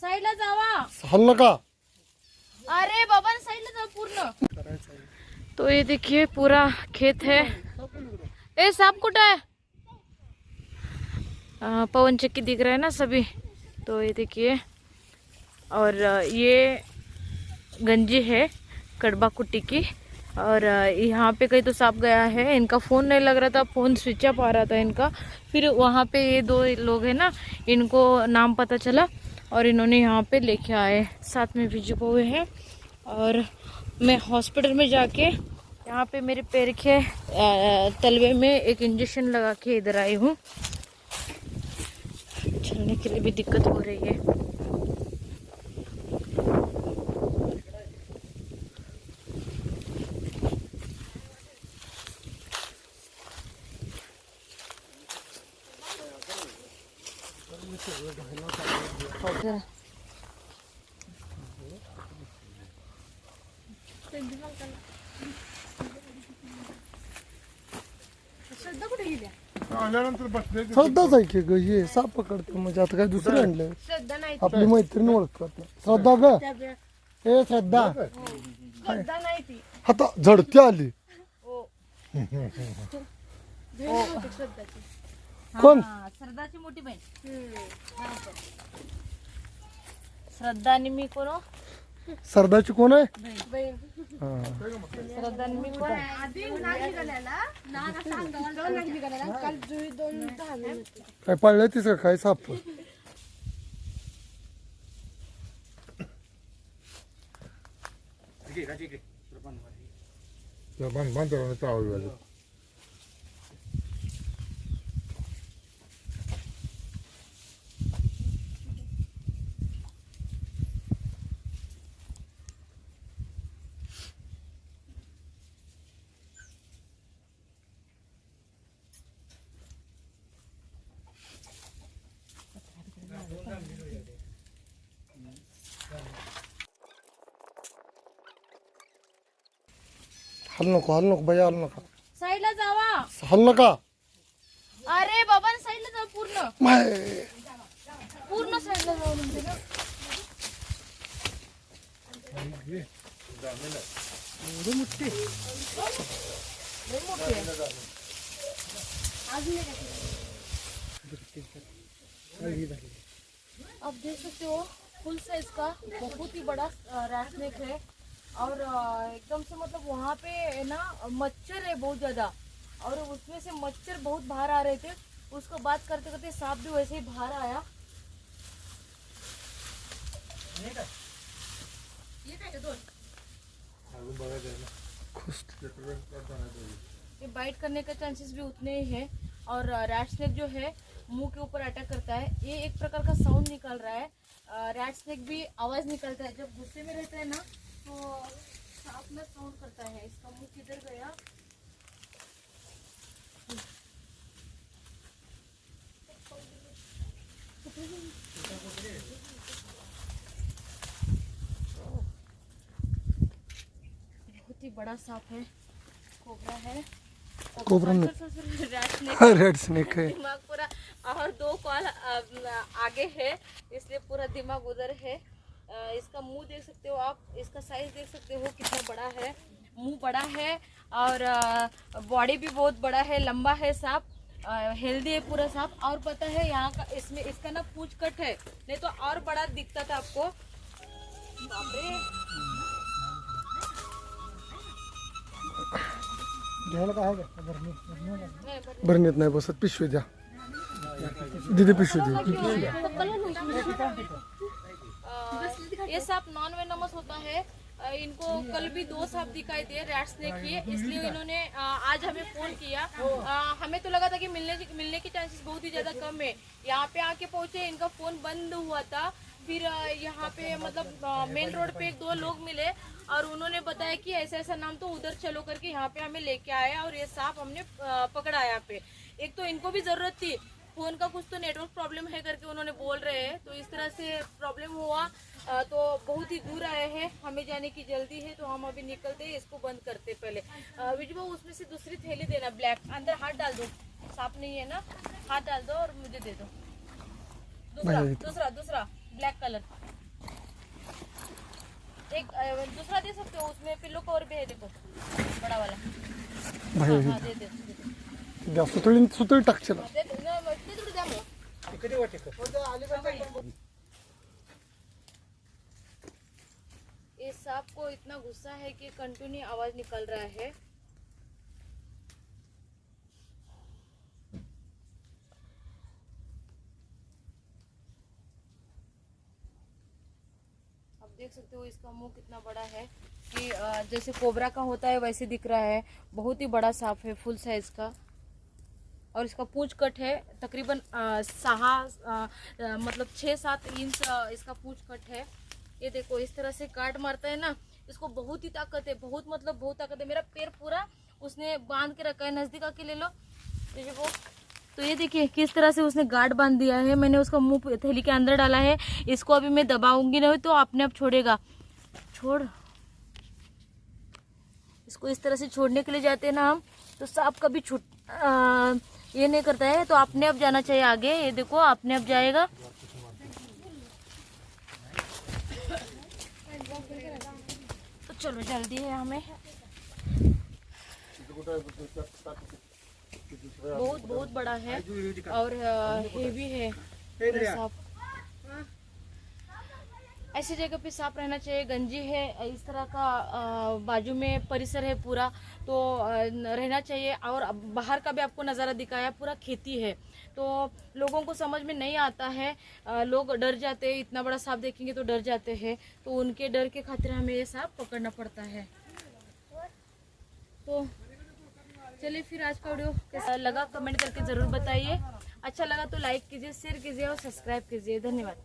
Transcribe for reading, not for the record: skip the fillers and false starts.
साईडला जावा. हल नका. अरे बाबा साइड में पूर्ण. तो ये देखिए पूरा खेत है. ए सांप कुठं है? पवन चक्की दिख रहा है ना सभी. तो ये देखिए और ये गंजी है कड़बा कुट्टी की. और यहाँ पे कहीं तो सांप गया है. इनका फ़ोन नहीं लग रहा था, फ़ोन स्विच ऑफ आ रहा था इनका. फिर वहाँ पे ये दो लोग हैं ना, इनको नाम पता चला और इन्होंने यहाँ पे लेके आए. साथ में विजय हुए हैं. और मैं हॉस्पिटल में जाके यहाँ पे मेरे पैर के तलवे में एक इंजेक्शन लगा के इधर आई हूँ. चलने के लिए भी दिक्कत हो रही है. श्रद्धा कुठे गेल्या? श्रद्धाच आहे की ग हे साप पकडतो. म्हणजे आता काय दुसरं आणलं. श्रद्धा नाही, आपली मैत्रीण ओळखत नाही. श्रद्धा ग ए श्रद्धा. श्रद्धा नाही ती. आता झडती आली. श्रद्धाची. कोण? श्रद्धाची मोठी बहीण. श्रद्धा आणि मी कोण? सरदाची कोण आहे? श्रद्धा आणि मी कोण? काय पाळलंय तीच का काय साप? हल नको बाई हल नका. साईडला जावा. हल नका. अरे बाबा साईडला जावा. पूर्ण साईडला जाऊ म्हणजे ना. आप देख सकते हो फुल साइज का बहुत ही बड़ा रैट स्नेक है. और एकदम से मतलब वहाँ पे ना मच्छर है बहुत ज्यादा. और उसमें से मच्छर बहुत बाहर आ रहे थे. उसको बात करते करते सांप भी वैसे ही बाहर आया. ये काय दोन ये बाइट करने का चांसेस भी उतने ही है. और रैट स्नेक जो है मुंह के ऊपर अटैक करता है. ये एक प्रकार का साउंड निकल रहा है. रैट स्नेक भी आवाज निकलता है जब गुस्से में रहता है ना, तो सांप में साउंड करता है. इसका मुंह किधर गया? बहुत ही बड़ा सांप है. कोबरा है. कोबरा नहीं. रेड स्नेक है. दिमाग पूरा और दो कॉल आगे है इसलिए पूरा दिमाग उधर है. इसका मुंह देख सकते हो आप. इसका साइज देख सकते हो कितना बड़ा है. मुंह बड़ा है और बॉडी भी बहुत बड़ा है. लंबा है सांप. हेल्दी है पूरा सांप. और पता है यहाँ का इसमें इसका ना पूंछ कट है, नहीं तो और बड़ा दिखता था आपको. बाप रे. भरणीत नाही बसत. पिशवी द्या दीदी. पिशवी दे. ये सांप नॉन वेनमस होता है. इनको कल भी दो सांप दिखाई दिए रैट स्नेक की, इसलिए इन्होंने आज हमें फोन किया. हमें तो लगा था कि मिलने के चांसेस बहुत ही ज्यादा कम है. यहाँ पे आके पहुंचे, इनका फोन बंद हुआ था. फिर यहाँ पे मतलब मेन रोड पे एक दो लोग मिले और उन्होंने बताया कि ऐसा ऐसा नाम, तो उधर चलो करके यहाँ पे हमें लेके आया और ये सांप हमने पकड़ा यहाँ पे. एक तो इनको भी जरूरत थी फोन का, कुछ तो नेटवर्क प्रॉब्लम है करके उन्होंने बोल रहे हैं. तो इस तरह से प्रॉब्लम हुआ. तो बहुत ही दूर आए हैं, हमें जाने की जल्दी है, तो हम अभी निकलते हैं. इसको बंद करते पहले. विजय उसमें से दूसरी थैली देना ब्लैक. अंदर हाथ डाल दो. सांप नहीं है ना, हाथ डाल दो और मुझे दे दो. दूसरा दूसरा दूसरा ब्लैक कलर। एक दूसरा दे सकते हो, उसमें पिल्लो कवर भी है, देखो बड़ा वाला। भाई हाँ दे दे द्या सुतळी टाकशील दे दे, ना, ते थोडं द्या मला। इस सांप को इतना गुस्सा है कि कंटिन्यू आवाज निकल रहा है। आप देख सकते हो इसका मुंह कितना बड़ा है कि जैसे कोबरा का होता है वैसे दिख रहा है। बहुत ही बड़ा सांप है, फुल साइज का। और इसका पूंछ कट है तकरीबन 6-7 इंच इसका पूंछ कट है। ये देखो इस तरह से काट मारता है ना, इसको बहुत ही ताकत है, बहुत ताकत है। मेरा पैर पूरा उसने बांध के रखा है, नजदीक आके ले लो देखो। तो ये देखिए किस तरह से उसने गार्ड बांध दिया है। मैंने उसका मुंह थैली के अंदर डाला है। इसको अभी मैं दबाऊंगी नहीं तो अपने आप छोड़ेगा। छोड़, इसको इस तरह से छोड़ने के लिए जाते हैं ना हम, तो सांप कभी ये नहीं करता है, तो अपने आप जाना चाहिए आगे। ये देखो अपने आप जाएगा। तो चलो जल्दी है हमें, बहुत बड़ा है और हेवी है सांप। ऐसी जगह पे सांप रहना चाहिए। गंजी है, इस तरह का बाजू में परिसर है पूरा, तो रहना चाहिए। और बाहर का भी आपको नज़ारा दिखाया, पूरा खेती है, तो लोगों को समझ में नहीं आता है। लोग डर जाते हैं, इतना बड़ा सांप देखेंगे तो डर जाते हैं। तो उनके डर के खातिर हमें ये सांप पकड़ना पड़ता है। तो चलिए फिर आज का वीडियो कैसा लगा कमेंट करके ज़रूर बताइए। अच्छा लगा तो लाइक कीजिए, शेयर कीजिए और सब्सक्राइब कीजिए। धन्यवाद।